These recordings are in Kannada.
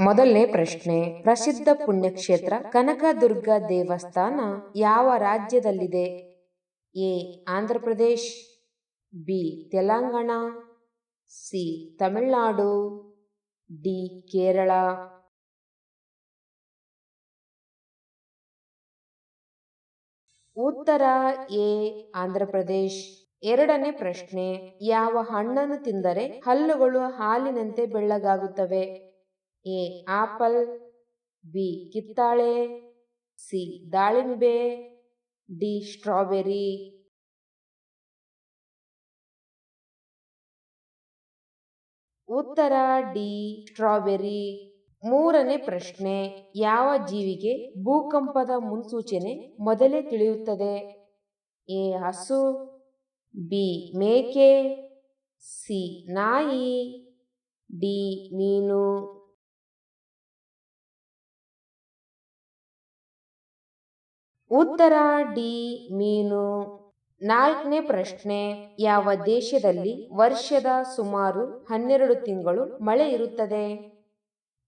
ಮೊದಲನೇ ಪ್ರಶ್ನೆ, ಪ್ರಸಿದ್ಧ ಪುಣ್ಯಕ್ಷೇತ್ರ ಕನಕದುರ್ಗ ದೇವಸ್ಥಾನ ಯಾವ ರಾಜ್ಯದಲ್ಲಿದೆ? A Andhra Pradesh, B Telangana, C Tamil Nadu, D Kerala. ಉತ್ತರ ಎ ಆಂಧ್ರ ಪ್ರದೇಶ್. ಎರಡನೇ ಪ್ರಶ್ನೆ, ಯಾವ ಹಣ್ಣನ್ನು ತಿಂದರೆ ಹಲ್ಲುಗಳು ಹಾಲಿನಂತೆ ಬೆಳ್ಳಗಾಗುತ್ತವೆ? ಎ ಆಪಲ್, ಬಿ ಕಿತ್ತಾಳೆ, ಸಿ ದಾಳಿಂಬೆ, ಡಿ ಸ್ಟ್ರಾಬೆರಿ. ಉತ್ತರ ಡಿ ಸ್ಟ್ರಾಬೆರಿ. ಮೂರನೇ ಪ್ರಶ್ನೆ, ಯಾವ ಜೀವಿಗೆ ಭೂಕಂಪದ ಮುನ್ಸೂಚನೆ ಮೊದಲೇ ತಿಳಿಯುತ್ತದೆ? ಎ ಹಸು, ಬಿ ಮೇಕೆ, ಸಿ ನಾಯಿ, ಡಿ ಮೀನು. ಉತ್ತರ ಡಿ ಮೀನು. ನಾಲ್ಕನೇ ಪ್ರಶ್ನೆ, ಯಾವ ದೇಶದಲ್ಲಿ ವರ್ಷದ ಸುಮಾರು 12 ತಿಂಗಳು ಮಳೆ ಇರುತ್ತದೆ?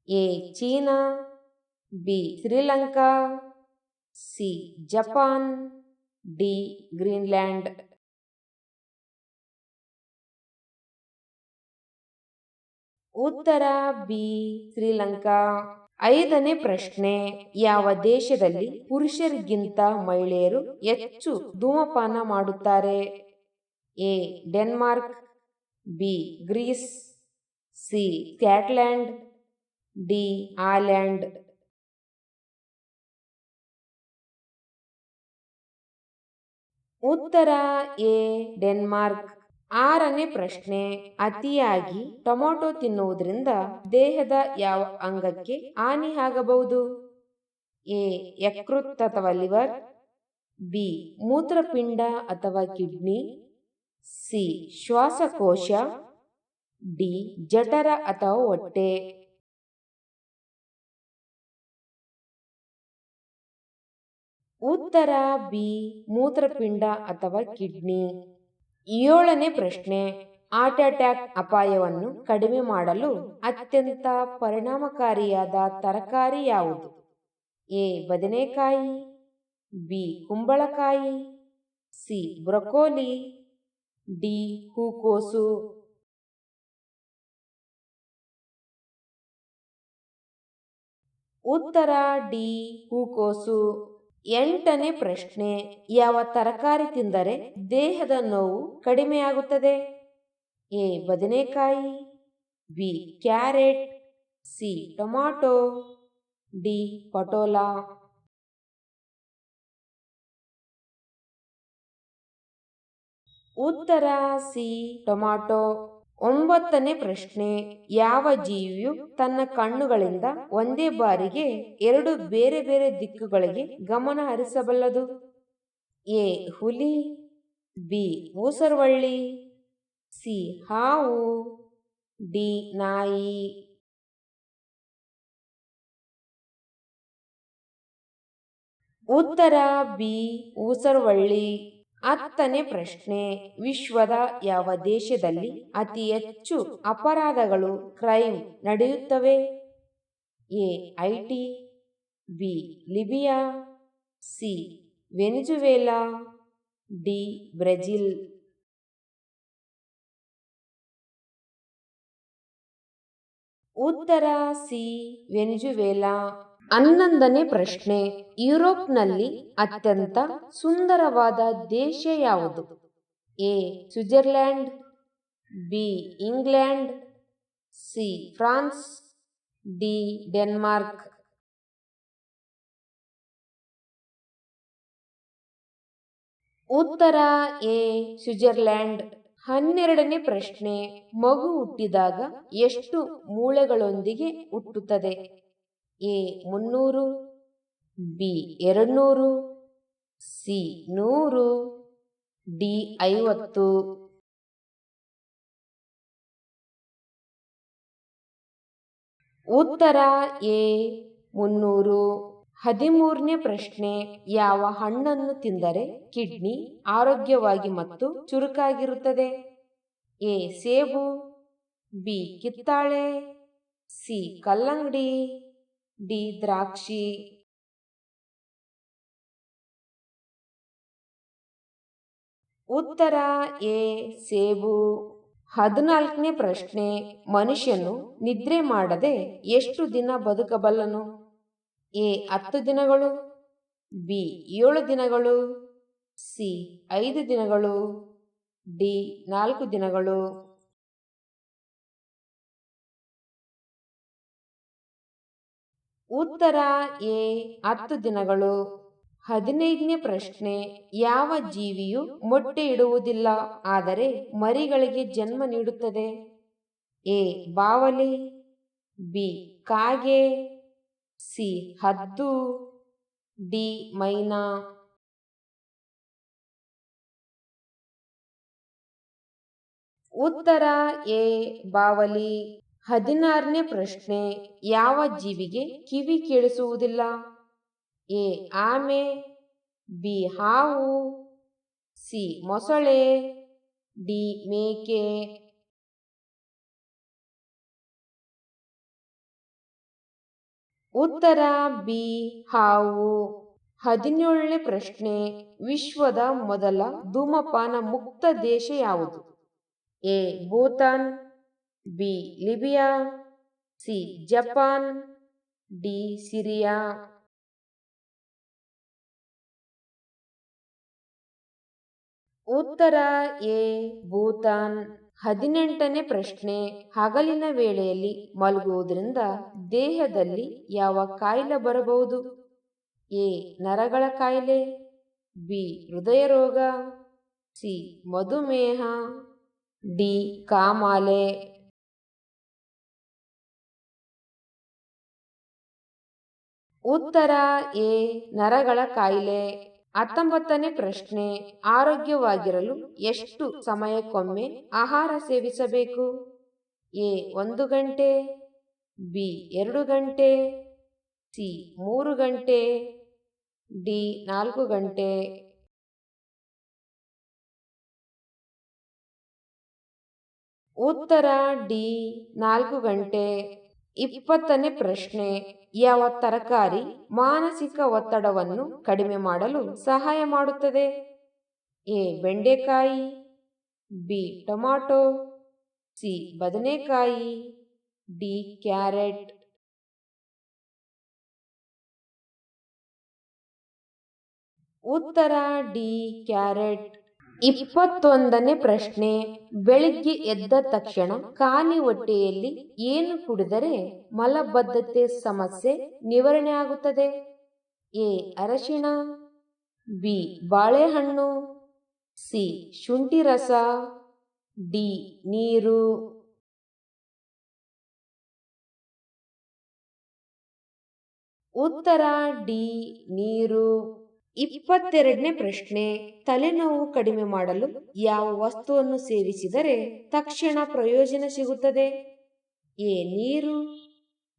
A China, B Sri Lanka, C Japan, D Greenland. ಉತ್ತರ ಬಿ ಶ್ರೀಲಂಕಾ. ಐದನೇ ಪ್ರಶ್ನೆ, ಯಾವ ದೇಶದಲ್ಲಿ ಪುರುಷರಿಗಿಂತ ಮಹಿಳೆಯರು ಹೆಚ್ಚು ಧೂಮಪಾನ ಮಾಡುತ್ತಾರೆ? A Denmark, B Greece, C Scotland, D Holland. ಉತ್ತರ ಎ ಡೆನ್ಮಾರ್ಕ್. ಆರನೇ ಪ್ರಶ್ನೆ, ಅತಿಯಾಗಿ ಟೊಮೆಟೊ ತಿನ್ನುವುದರಿಂದ ದೇಹದ ಯಾವ ಅಂಗಕ್ಕೆ ಹಾನಿ ಆಗಬಹುದು? ಎ ಯಕೃತ್ ಅಥವಾ ಲಿವರ್, ಬಿ ಮೂತ್ರಪಿಂಡ ಅಥವಾ ಕಿಡ್ನಿ, ಸಿ ಶ್ವಾಸಕೋಶ, ಡಿ ಜಠರ ಅಥವಾ ಹೊಟ್ಟೆ. ಉತ್ತರ ಬಿ ಮೂತ್ರಪಿಂಡ ಅಥವಾ ಕಿಡ್ನಿ. ಏಳನೇ ಪ್ರಶ್ನೆ, ಹಾರ್ಟ್ ಅಟ್ಯಾಕ್ ಅಪಾಯವನ್ನು ಕಡಿಮೆ ಮಾಡಲು ಅತ್ಯಂತ ಪರಿಣಾಮಕಾರಿಯಾದ ತರಕಾರಿ ಯಾವುದು? ಎ ಬದನೆಕಾಯಿ, ಬಿ ಕುಂಬಳಕಾಯಿ, ಸಿ ಬ್ರೊಕೊಲಿ, ಡಿ ಹೂಕೋಸು. ಉತ್ತರ ಡಿ ಹೂಕೋಸು. ಎಂಟನೇ ಪ್ರಶ್ನೆ, ಯಾವ ತರಕಾರಿ ತಿಂದರೆ ದೇಹದ ನೋವು ಕಡಿಮೆಯಾಗುತ್ತದೆ? ಎ ಬದನೆಕಾಯಿ, B carrot, C tomato, D patola. ಉತ್ತರ ಸಿ ಟೊಮಾಟೊ. ಒಂಬತ್ತನೇ ಪ್ರಶ್ನೆ, ಯಾವ ಜೀವಿಯು ತನ್ನ ಕಣ್ಣುಗಳಿಂದ ಒಂದೇ ಬಾರಿಗೆ 2 ಬೇರೆ ಬೇರೆ ದಿಕ್ಕುಗಳಿಗೆ ಗಮನ ಹರಿಸಬಲ್ಲದು? ಎ ಹುಲಿ, ಬಿ ಊಸರವಳ್ಳಿ, ಸಿ ಹಾವು, ಡಿ ನಾಯಿ. ಉತ್ತರ ಬಿ ಊಸರವಳ್ಳಿ. ಹತ್ತನೇ ಪ್ರಶ್ನೆ, ವಿಶ್ವದ ಯಾವ ದೇಶದಲ್ಲಿ ಅತಿ ಹೆಚ್ಚು ಅಪರಾಧಗಳು ಕ್ರೈಮ್ ನಡೆಯುತ್ತವೆ? A IT, B Libya, C Venezuela, D Brazil. ಉತ್ತರ ಸಿ ವೆನಿಜುವೆಲಾ. 11ನೇ ಪ್ರಶ್ನೆ, ಯುರೋಪ್ನಲ್ಲಿ ಅತ್ಯಂತ ಸುಂದರವಾದ ದೇಶ ಯಾವುದು? A Switzerland, B England, C France, D Denmark. ಉತ್ತರ ಎ ಸ್ವಿಟ್ಜರ್ಲ್ಯಾಂಡ್. 12ನೇ ಪ್ರಶ್ನೆ, ಮಗು ಹುಟ್ಟಿದಾಗ ಎಷ್ಟು ಮೂಳೆಗಳೊಂದಿಗೆ ಹುಟ್ಟುತ್ತದೆ? A 300, B 200, C 100, D 50. ಉತ್ತರ ಎ 300. 13ನೇ ಪ್ರಶ್ನೆ, ಯಾವ ಹಣ್ಣನ್ನು ತಿಂದರೆ ಕಿಡ್ನಿ ಆರೋಗ್ಯವಾಗಿ ಮತ್ತು ಚುರುಕಾಗಿರುತ್ತದೆ? ಎ ಸೇಬು, ಬಿ ಕಿತ್ತಾಳೆ, ಸಿ ಕಲ್ಲಂಗಡಿ, ಡಿ ದ್ರಾಕ್ಷಿ. ಉತ್ತರ ಎ ಸೇಬು. 14ನೇ ಪ್ರಶ್ನೆ, ಮನುಷ್ಯನು ನಿದ್ರೆ ಮಾಡದೆ ಎಷ್ಟು ದಿನ ಬದುಕಬಲ್ಲನು? ಎ 10 ದಿನಗಳು, ಬಿ 7 ದಿನಗಳು, ಸಿ 5 ದಿನಗಳು, ಡಿ 4 ದಿನಗಳು. ಉತ್ತರ ಎ 10 ದಿನಗಳು. 15ನೇ ಪ್ರಶ್ನೆ, ಯಾವ ಜೀವಿಯು ಮೊಟ್ಟೆ ಇಡುವುದಿಲ್ಲ ಆದರೆ ಮರಿಗಳಿಗೆ ಜನ್ಮ ನೀಡುತ್ತದೆ? ಎ ಬಾವಲಿ, ಬಿ ಕಾಗೆ, ಸಿ ಹದ್ದು, ಡಿ ಮೈನಾ. ಉತ್ತರ ಎ ಬಾವಲಿ. 16ನೇ ಪ್ರಶ್ನೆ, ಯಾವ ಜೀವಿಗೆ ಕಿವಿ ಕೇಳಿಸುವುದಿಲ್ಲ? ಎ ಆಮೆ, ಬಿ ಹಾವು, ಸಿ ಮೊಸಳೆ, ಡಿ ಮೇಕೆ. ಉತ್ತರ ಬಿ ಹಾವು. 17ನೇ ಪ್ರಶ್ನೆ, ವಿಶ್ವದ ಮೊದಲ ಧೂಮಪಾನ ಮುಕ್ತ ದೇಶ ಯಾವುದು? A Bhutan, B Libya, C Japan, D Syria. ಉತ್ತರ ಎ ಭೂತಾನ್. 18ನೇ ಪ್ರಶ್ನೆ, ಹಗಲಿನ ವೇಳೆಯಲ್ಲಿ ಮಲಗುವುದರಿಂದ ದೇಹದಲ್ಲಿ ಯಾವ ಕಾಯಿಲೆ ಬರಬಹುದು? ಎ ನರಗಳ ಕಾಯಿಲೆ, ಬಿ ಹೃದಯ ರೋಗ, ಸಿ ಮಧುಮೇಹ, ಡಿ ಕಾಮಾಲೆ. ಉತ್ತರ ಎ ನರಗಳ ಕಾಯಿಲೆ. 19ನೇ ಪ್ರಶ್ನೆ, ಆರೋಗ್ಯವಾಗಿರಲು ಎಷ್ಟು ಸಮಯಕ್ಕೊಮ್ಮೆ ಆಹಾರ ಸೇವಿಸಬೇಕು? ಎ 1 ಗಂಟೆ, ಬಿ 2 ಗಂಟೆ, ಸಿ 3 ಗಂಟೆ, ಡಿ 4 ಗಂಟೆ. ಉತ್ತರ ಡಿ 4 ಗಂಟೆ. 20ನೇ ಪ್ರಶ್ನೆ, ಯಾವ ತರಕಾರಿ ಮಾನಸಿಕ ಒತ್ತಡವನ್ನು ಕಡಿಮೆ ಮಾಡಲು ಸಹಾಯ ಮಾಡುತ್ತದೆ? ಎ ಬೆಂಡೆಕಾಯಿ, ಬಿ ಟೊಮಾಟೊ, ಸಿ ಬದನೆಕಾಯಿ, ಡಿ ಕ್ಯಾರೆಟ್. ಉತ್ತರ ಡಿ ಕ್ಯಾರೆಟ್. 21ನೇ ಪ್ರಶ್ನೆ, ಬೆಳಿಗ್ಗೆ ಎದ್ದ ತಕ್ಷಣ ಖಾಲಿ ಹೊಟ್ಟೆಯಲ್ಲಿ ಏನು ಕುಡಿದರೆ ಮಲಬದ್ಧತೆ ಸಮಸ್ಯೆ ನಿವಾರಣೆ ಆಗುತ್ತದೆ? ಎ ಅರಶಿಣ, ಬಿ ಬಾಳೆಹಣ್ಣು, ಸಿ ಶುಂಠಿ ರಸ, ಡಿ ನೀರು. ಉತ್ತರ ಡಿ ನೀರು. 22ನೇ ಪ್ರಶ್ನೆ, ತಲೆನೋವು ಕಡಿಮೆ ಮಾಡಲು ಯಾವ ವಸ್ತುವನ್ನು ಸೇವಿಸಿದರೆ ತಕ್ಷಣ ಪ್ರಯೋಜನ ಸಿಗುತ್ತದೆ? ಎ ನೀರು,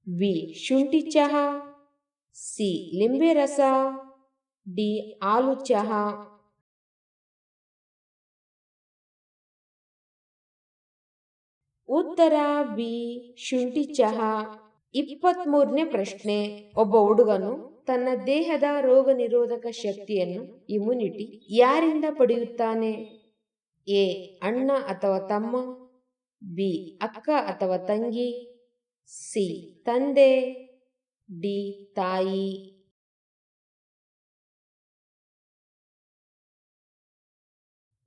ಬಿ ಶುಂಠಿ ಚಹಾ, ಸಿ ಲಿಂಬೆ ರಸ, ಡಿ ಹಾಲು ಚಹಾ. ಉತ್ತರ ಬಿ ಶುಂಠಿ ಚಹಾ. 23ನೇ ಪ್ರಶ್ನೆ, ಒಬ್ಬ ಹುಡುಗನು ತನ್ನ ದೇಹದ ರೋಗ ನಿರೋಧಕ ಶಕ್ತಿಯನ್ನು ಇಮ್ಯುನಿಟಿ ಯಾರಿಂದ ಪಡೆಯುತ್ತಾನೆ? ಎ ಅಣ್ಣ ಅಥವಾ ತಮ್ಮ, ಬಿ ಅಕ್ಕ ಅಥವಾ ತಂಗಿ, ಸಿ ತಂದೆ, ಡಿ ತಾಯಿ.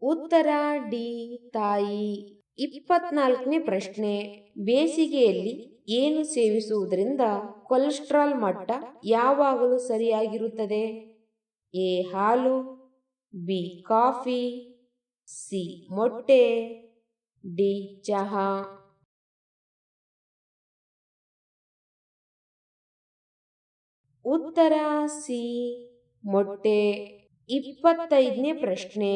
ಉತ್ತರ ಡಿ ತಾಯಿ. 24ನೇ ಪ್ರಶ್ನೆ, ಬೇಸಿಗೆಯಲ್ಲಿ ಏನು ಸೇವಿಸುವುದರಿಂದ ಕೊಲೆಸ್ಟ್ರಾಲ್ ಮಟ್ಟ ಯಾವಾಗಲೂ ಸರಿಯಾಗಿರುತ್ತದೆ? ಎ ಹಾಲು, ಬಿ ಕಾಫಿ, ಸಿ ಮೊಟ್ಟೆ, ಡಿ ಚಹಾ. ಉತ್ತರ ಸಿ ಮೊಟ್ಟೆ. 25ನೇ ಪ್ರಶ್ನೆ,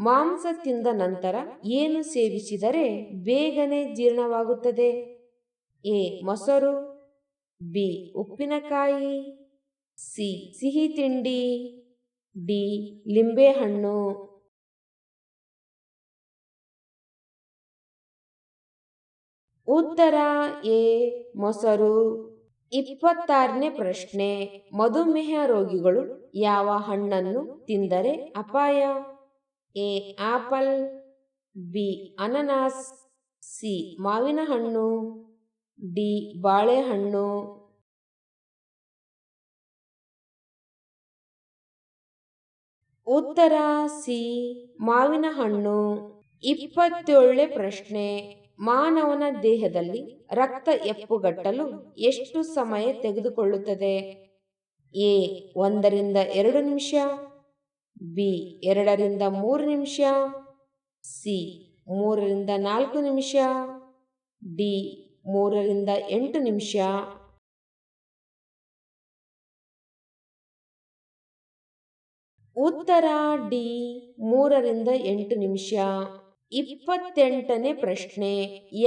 ಮಾಂಸ ತಿಂದ ನಂತರ ಏನು ಸೇವಿಸಿದರೆ ಬೇಗನೆ ಜೀರ್ಣವಾಗುತ್ತದೆ? ಎ ಮೊಸರು, ಬಿ ಉಪ್ಪಿನಕಾಯಿ, ಸಿ ಸಿಹಿ ತಿಂಡಿ, ಡಿ ಲಿಂಬೆಹಣ್ಣು. ಉತ್ತರ ಎ ಮೊಸರು. 26ನೇ ಪ್ರಶ್ನೆ, ಮಧುಮೇಹ ರೋಗಿಗಳು ಯಾವ ಹಣ್ಣನ್ನು ತಿಂದರೆ ಅಪಾಯ? ಎ ಆಪಲ್, ಬಿ ಅನನಾಸ್, ಸಿ ಮಾವಿನ ಹಣ್ಣು, ಡಿ ಬಾಳೆಹಣ್ಣು. ಉತ್ತರ ಸಿ ಮಾವಿನ ಹಣ್ಣು. 27ನೇ ಪ್ರಶ್ನೆ, ಮಾನವನ ದೇಹದಲ್ಲಿ ರಕ್ತ ಹೆಪ್ಪುಗಟ್ಟಲು ಎಷ್ಟು ಸಮಯ ತೆಗೆದುಕೊಳ್ಳುತ್ತದೆ? ಎ 1ರಿಂದ 2 ನಿಮಿಷ, ಬಿ 2ರಿಂದ 3 ನಿಮಿಷ, ಸಿ 3ರಿಂದ 4 ನಿಮಿಷ, ಡಿ 3ರಿಂದ 8 ನಿಮಿಷ. ಉತ್ತರ ಡಿ 3ರಿಂದ 8 ನಿಮಿಷ. 28ನೇ ಪ್ರಶ್ನೆ,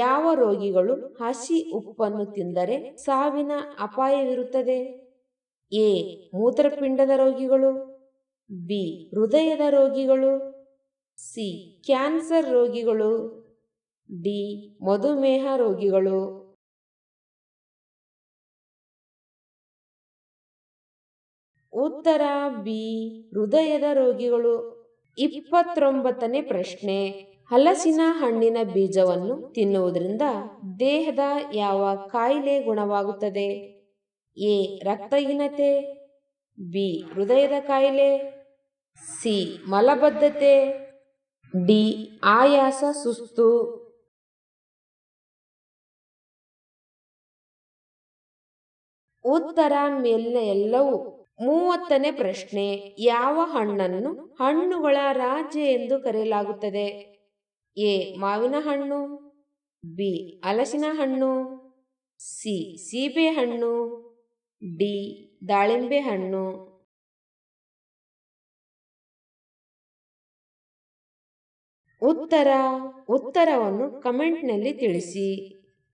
ಯಾವ ರೋಗಿಗಳು ಹಸಿ ಉಪ್ಪನ್ನು ತಿಂದರೆ ಸಾವಿನ ಅಪಾಯವಿರುತ್ತದೆ? ಎ ಮೂತ್ರಪಿಂಡದ ರೋಗಿಗಳು, ಬಿ ಹೃದಯದ ರೋಗಿಗಳು, ಸಿ ಕ್ಯಾನ್ಸರ್ ರೋಗಿಗಳು, ಡಿ ಮಧುಮೇಹ ರೋಗಿಗಳು. ಉತ್ತರ ಬಿ ಹೃದಯದ ರೋಗಿಗಳು. 29ನೇ ಪ್ರಶ್ನೆ, ಹಲಸಿನ ಹಣ್ಣಿನ ಬೀಜವನ್ನು ತಿನ್ನುವುದರಿಂದ ದೇಹದ ಯಾವ ಕಾಯಿಲೆ ಗುಣವಾಗುತ್ತದೆ? ಎ ರಕ್ತಹೀನತೆ, ಬಿ ಹೃದಯದ ಕಾಯಿಲೆ, ಸಿ ಮಲಬದ್ಧತೆ, ಡಿ ಆಯಾಸ ಸುಸ್ತು. ಉತ್ತರ ಮೇಲಿನ ಎಲ್ಲವೂ. 30ನೇ ಪ್ರಶ್ನೆ, ಯಾವ ಹಣ್ಣನ್ನು ಹಣ್ಣುಗಳ ರಾಜ ಎಂದು ಕರೆಯಲಾಗುತ್ತದೆ? ಎ ಮಾವಿನ ಹಣ್ಣು, ಬಿ ಹಲಸಿನ ಹಣ್ಣು, ಸಿ ಸೀಬೆ ಹಣ್ಣು, ಡಿ ದಾಳಿಂಬೆ ಹಣ್ಣು. ಉತ್ತರವನ್ನು ಕಮೆಂಟ್ನಲ್ಲಿ ತಿಳಿಸಿ.